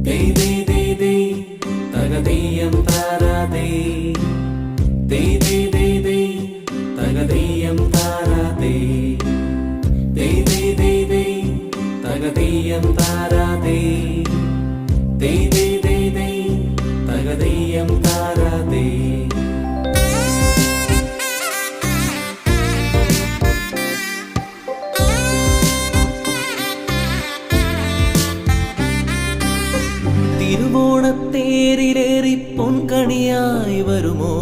ദേ ദേ ദേ ദേ തകതീയം താരാതേ ദേ ദേ ദേ ദേ തകതീയം താരാതേ ദേ ദേ ദേ ദേ തകതീയം താരാതേ ദേ ദേ ദേ ദേ തകതീയം താരാതേ തിരുവോണത്തേരിലേറി പൊൻകണിയായി വരുമോ?